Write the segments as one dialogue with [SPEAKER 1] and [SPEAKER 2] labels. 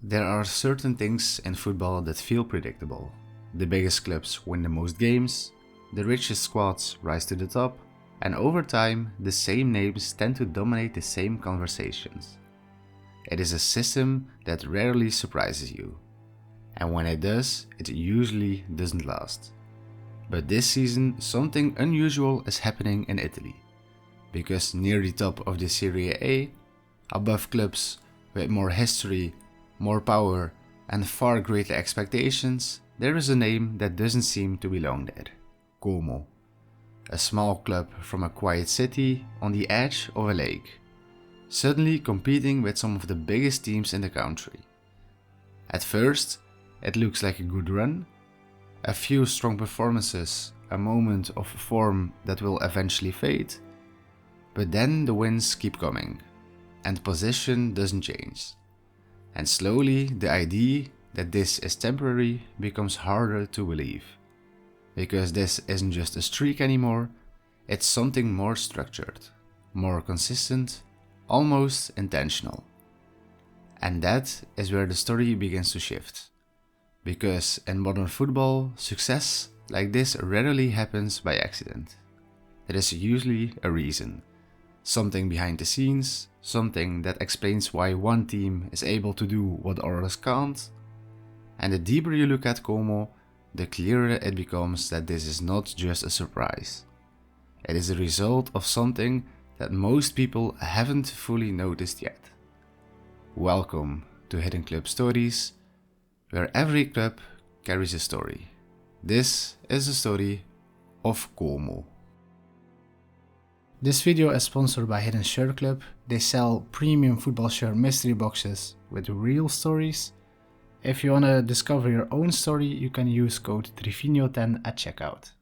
[SPEAKER 1] There are certain things in football that feel predictable. The biggest clubs win the most games, the richest squads rise to the top, and over time, the same names tend to dominate the same conversations. It is a system that rarely surprises you, and when it does, it usually doesn't last. But this season, something unusual is happening in Italy, because near the top of the Serie A, above clubs with more history, more power, and far greater expectations, there is a name that doesn't seem to belong there: Como. A small club from a quiet city on the edge of a lake, suddenly competing with some of the biggest teams in the country. At first, it looks like a good run, a few strong performances, a moment of form that will eventually fade, but then the wins keep coming, and position doesn't change. And slowly the idea that this is temporary becomes harder to believe. Because this isn't just a streak anymore, it's something more structured, more consistent, almost intentional. And that is where the story begins to shift. Because in modern football, success like this rarely happens by accident. There is usually a reason. Something behind the scenes, something that explains why one team is able to do what others can't. And the deeper you look at Como, the clearer it becomes that this is not just a surprise. It is a result of something that most people haven't fully noticed yet. Welcome to Hidden Club Stories, where every club carries a story. This is the story of Como.
[SPEAKER 2] This video is sponsored by Hidden Shirt Club. They sell premium football shirt mystery boxes with real stories. If you want to discover your own story, you can use code TRIVIGNO10 at checkout.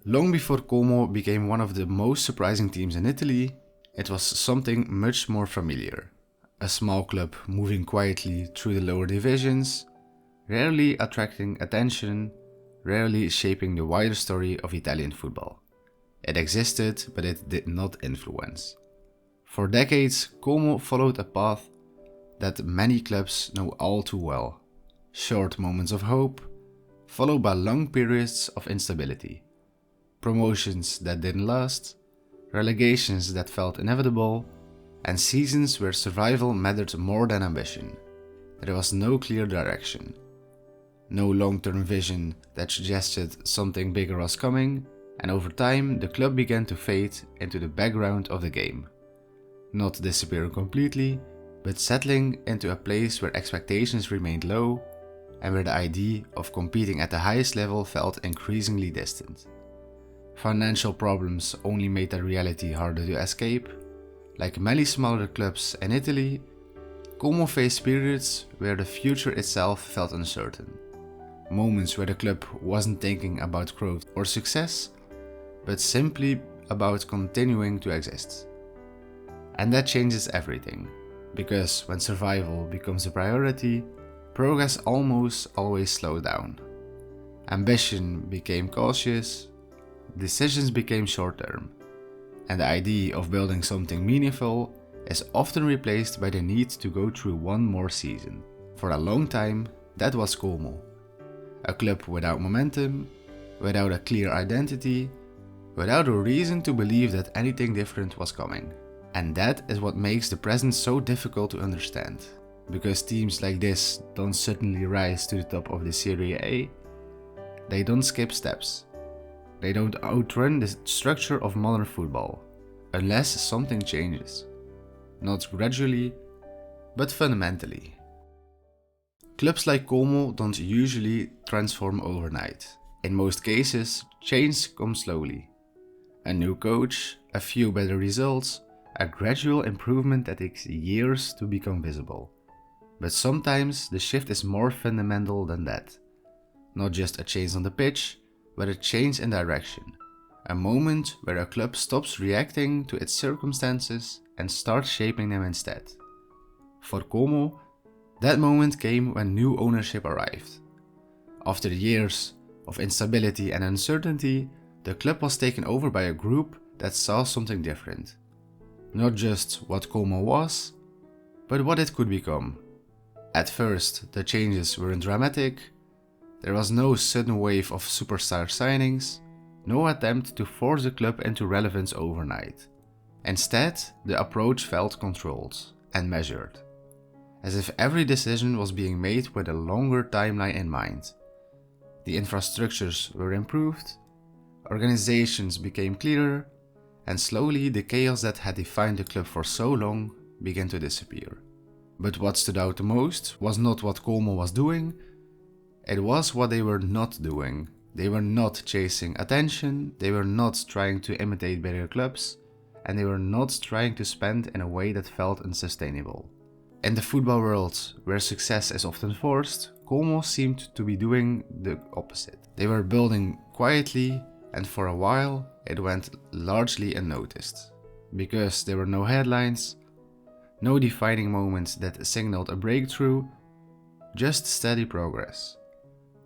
[SPEAKER 1] Long before Como became one of the most surprising teams in Italy, it was something much more familiar. A small club moving quietly through the lower divisions, rarely attracting attention, rarely shaping the wider story of Italian football. It existed, but it did not influence. For decades, Como followed a path that many clubs know all too well. Short moments of hope, followed by long periods of instability. Promotions that didn't last, relegations that felt inevitable, and seasons where survival mattered more than ambition. There was no clear direction. No long-term vision that suggested something bigger was coming, and over time the club began to fade into the background of the game. Not disappearing completely, but settling into a place where expectations remained low and where the idea of competing at the highest level felt increasingly distant. Financial problems only made that reality harder to escape. Like many smaller clubs in Italy, Como faced periods where the future itself felt uncertain. Moments where the club wasn't thinking about growth or success, but simply about continuing to exist. And that changes everything, because when survival becomes a priority, progress almost always slows down. Ambition became cautious, decisions became short-term, and the idea of building something meaningful is often replaced by the need to go through one more season. For a long time, that was Como. A club without momentum, without a clear identity, without a reason to believe that anything different was coming. And that is what makes the present so difficult to understand. Because teams like this don't suddenly rise to the top of the Serie A, they don't skip steps. They don't outrun the structure of modern football, unless something changes. Not gradually, but fundamentally. Clubs like Como don't usually transform overnight. In most cases, change comes slowly. A new coach, a few better results, a gradual improvement that takes years to become visible. But sometimes the shift is more fundamental than that. Not just a change on the pitch, but a change in direction. A moment where a club stops reacting to its circumstances and starts shaping them instead. For Como, that moment came when new ownership arrived. After years of instability and uncertainty, the club was taken over by a group that saw something different. Not just what Como was, but what it could become. At first, the changes weren't dramatic. There was no sudden wave of superstar signings, no attempt to force the club into relevance overnight. Instead, the approach felt controlled and measured, as if every decision was being made with a longer timeline in mind. The infrastructures were improved, organizations became clearer, and slowly the chaos that had defined the club for so long began to disappear. But what stood out the most was not what Como was doing, it was what they were not doing. They were not chasing attention, they were not trying to imitate bigger clubs, and they were not trying to spend in a way that felt unsustainable. In the football world, where success is often forced, Como seemed to be doing the opposite. They were building quietly, and for a while it went largely unnoticed, because there were no headlines, no defining moments that signaled a breakthrough, just steady progress.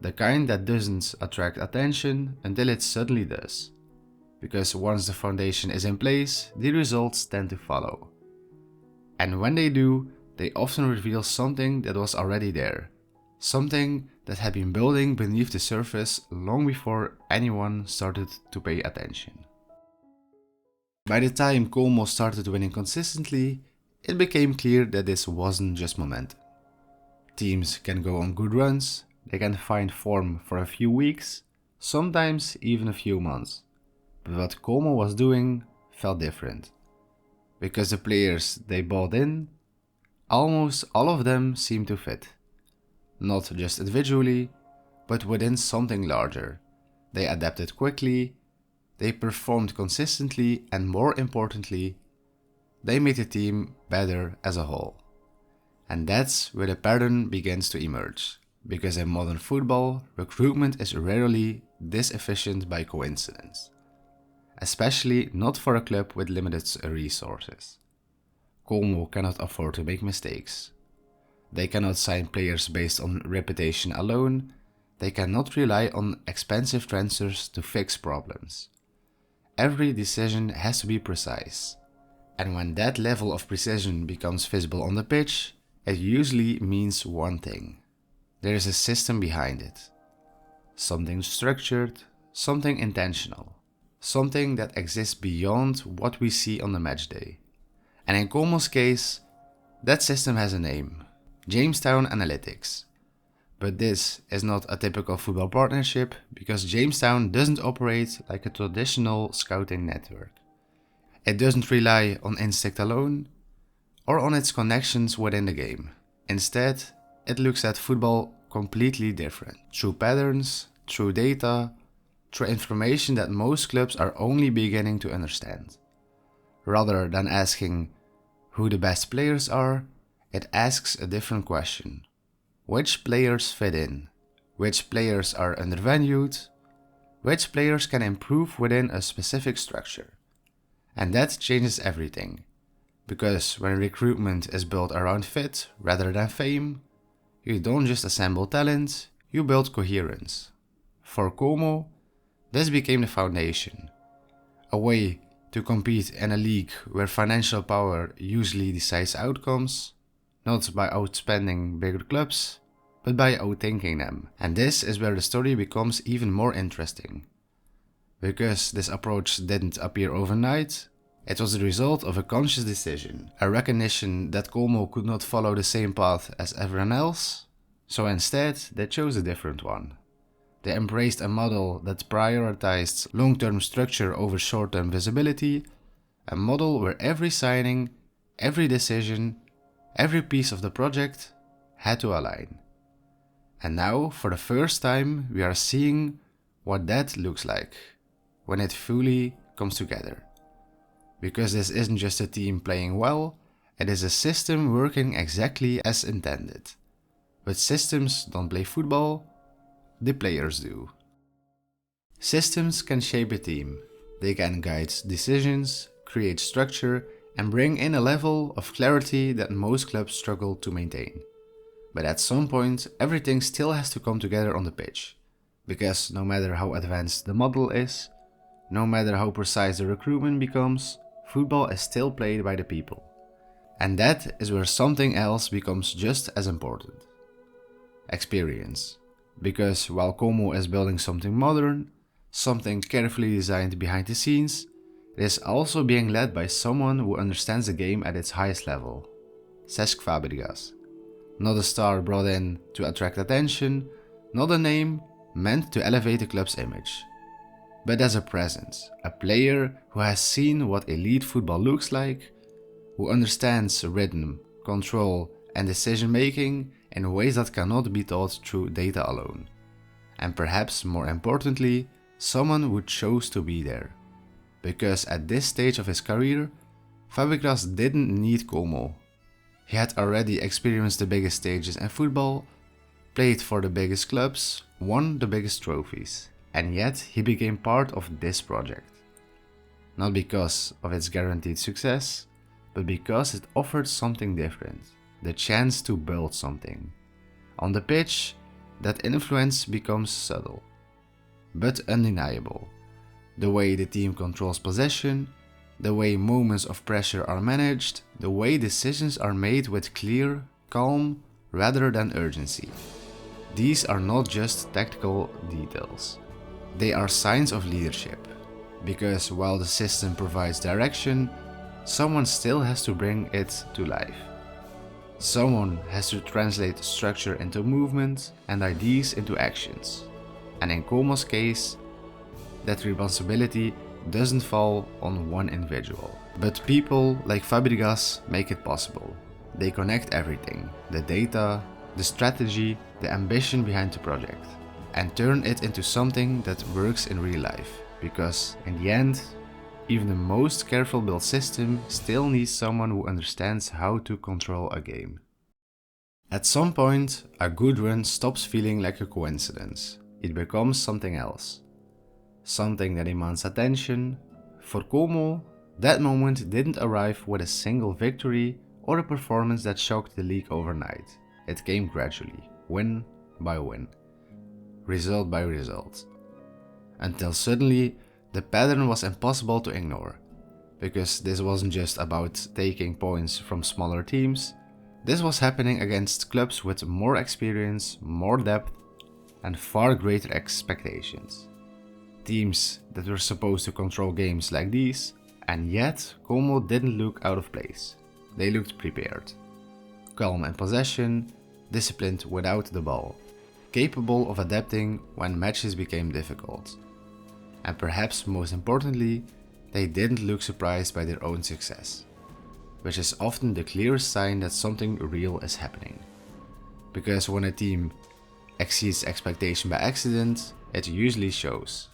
[SPEAKER 1] The kind that doesn't attract attention until it suddenly does. Because once the foundation is in place, the results tend to follow. And when they do, they often reveal something that was already there. Something that had been building beneath the surface long before anyone started to pay attention. By the time Como started winning consistently, it became clear that this wasn't just momentum. Teams can go on good runs, they can find form for a few weeks, sometimes even a few months. But what Como was doing felt different. Because the players they bought in, almost all of them seemed to fit. Not just individually, but within something larger. They adapted quickly, they performed consistently, and more importantly, they made the team better as a whole. And that's where the pattern begins to emerge. Because in modern football, recruitment is rarely this efficient by coincidence. Especially not for a club with limited resources. Como cannot afford to make mistakes. They cannot sign players based on reputation alone. They cannot rely on expensive transfers to fix problems. Every decision has to be precise. And when that level of precision becomes visible on the pitch, it usually means one thing. There is a system behind it. Something structured, something intentional. Something that exists beyond what we see on the match day. And in Como's case, that system has a name. Jamestown Analytics. But this is not a typical football partnership because Jamestown doesn't operate like a traditional scouting network. It doesn't rely on instinct alone or on its connections within the game. Instead, it looks at football completely different, through patterns, through data, through information that most clubs are only beginning to understand. Rather than asking who the best players are, it asks a different question. Which players fit in? Which players are undervalued? Which players can improve within a specific structure? And that changes everything. Because when recruitment is built around fit rather than fame, you don't just assemble talent, you build coherence. For Como, this became the foundation. A way to compete in a league where financial power usually decides outcomes, not by outspending bigger clubs, but by outthinking them. And this is where the story becomes even more interesting. Because this approach didn't appear overnight, it was the result of a conscious decision, a recognition that Como could not follow the same path as everyone else, so instead they chose a different one. They embraced a model that prioritized long-term structure over short-term visibility, a model where every signing, every decision, every piece of the project had to align. And now, for the first time, we are seeing what that looks like when it fully comes together. Because this isn't just a team playing well, it is a system working exactly as intended. But systems don't play football, the players do. Systems can shape a team. They can guide decisions, create structure, and bring in a level of clarity that most clubs struggle to maintain. But at some point, everything still has to come together on the pitch. Because no matter how advanced the model is, no matter how precise the recruitment becomes, football is still played by the people. And that is where something else becomes just as important. Experience. Because while Como is building something modern, something carefully designed behind the scenes, it is also being led by someone who understands the game at its highest level. Cesc Fàbregas. Not a star brought in to attract attention, not a name meant to elevate the club's image, but as a presence, a player who has seen what elite football looks like, who understands rhythm, control, and decision making in ways that cannot be taught through data alone. And perhaps more importantly, someone who chose to be there. Because at this stage of his career, Fàbregas didn't need Como. He had already experienced the biggest stages in football, played for the biggest clubs, won the biggest trophies, and yet he became part of this project. Not because of its guaranteed success, but because it offered something different, the chance to build something. On the pitch, that influence becomes subtle, but undeniable. The way the team controls possession, the way moments of pressure are managed, the way decisions are made with clear, calm, rather than urgency. These are not just tactical details. They are signs of leadership. Because while the system provides direction, someone still has to bring it to life. Someone has to translate structure into movement and ideas into actions. And in Como's case, that responsibility doesn't fall on one individual. But people like Fàbregas make it possible. They connect everything, the data, the strategy, the ambition behind the project, and turn it into something that works in real life. Because in the end, even the most careful built system still needs someone who understands how to control a game. At some point, a good run stops feeling like a coincidence. It becomes something else. Something that demands attention. For Como, that moment didn't arrive with a single victory or a performance that shocked the league overnight. It came gradually, win by win, result by result. Until suddenly, the pattern was impossible to ignore. Because this wasn't just about taking points from smaller teams, this was happening against clubs with more experience, more depth, and far greater expectations. Teams that were supposed to control games like these, and yet Como didn't look out of place. They looked prepared. Calm in possession, disciplined without the ball, capable of adapting when matches became difficult. And perhaps most importantly, they didn't look surprised by their own success, which is often the clearest sign that something real is happening. Because when a team exceeds expectation by accident, it usually shows.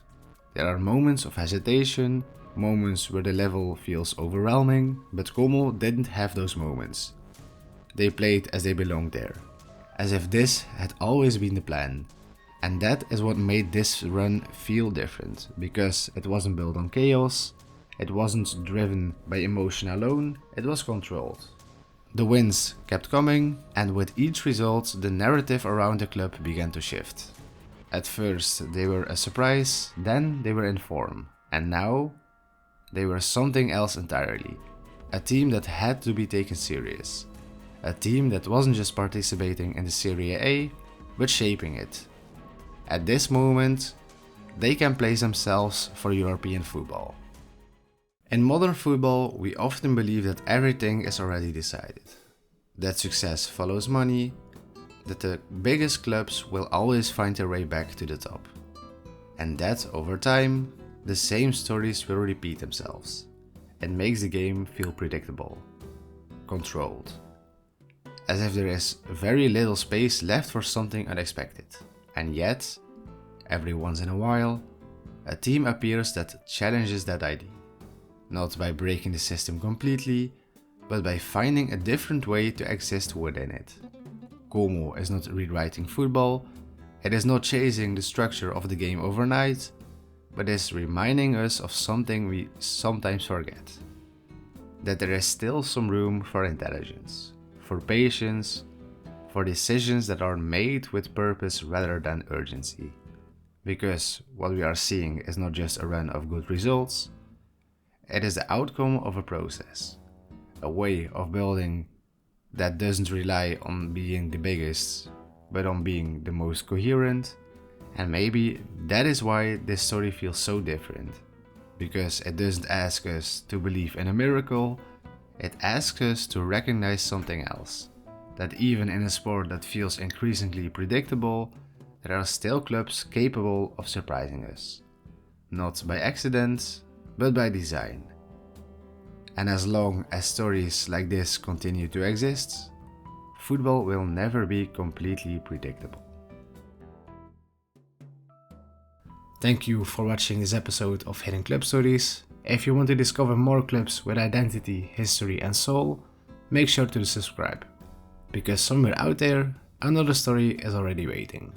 [SPEAKER 1] There are moments of hesitation, moments where the level feels overwhelming, but Como didn't have those moments. They played as they belonged there, as if this had always been the plan. And that is what made this run feel different, because it wasn't built on chaos, it wasn't driven by emotion alone, it was controlled. The wins kept coming, and with each result, the narrative around the club began to shift. At first, they were a surprise, then they were in form, and now they were something else entirely. A team that had to be taken serious. A team that wasn't just participating in the Serie A, but shaping it. At this moment, they can place themselves for European football. In modern football, we often believe that everything is already decided. That success follows money, that the biggest clubs will always find their way back to the top. And that, over time, the same stories will repeat themselves. It makes the game feel predictable, controlled. As if there is very little space left for something unexpected. And yet, every once in a while, a team appears that challenges that idea. Not by breaking the system completely, but by finding a different way to exist within it. Como is not rewriting football, it is not chasing the structure of the game overnight, but is reminding us of something we sometimes forget. That there is still some room for intelligence, for patience, for decisions that are made with purpose rather than urgency. Because what we are seeing is not just a run of good results, it is the outcome of a process. a way of building that doesn't rely on being the biggest, but on being the most coherent. And maybe that is why this story feels so different, because it doesn't ask us to believe in a miracle, it asks us to recognize something else. That even in a sport that feels increasingly predictable, there are still clubs capable of surprising us. Not by accident, but by design. And as long as stories like this continue to exist, football will never be completely predictable. Thank you for watching this episode of Hidden Club Stories. If you want to discover more clubs with identity, history and soul, make sure to subscribe, because somewhere out there, another story is already waiting.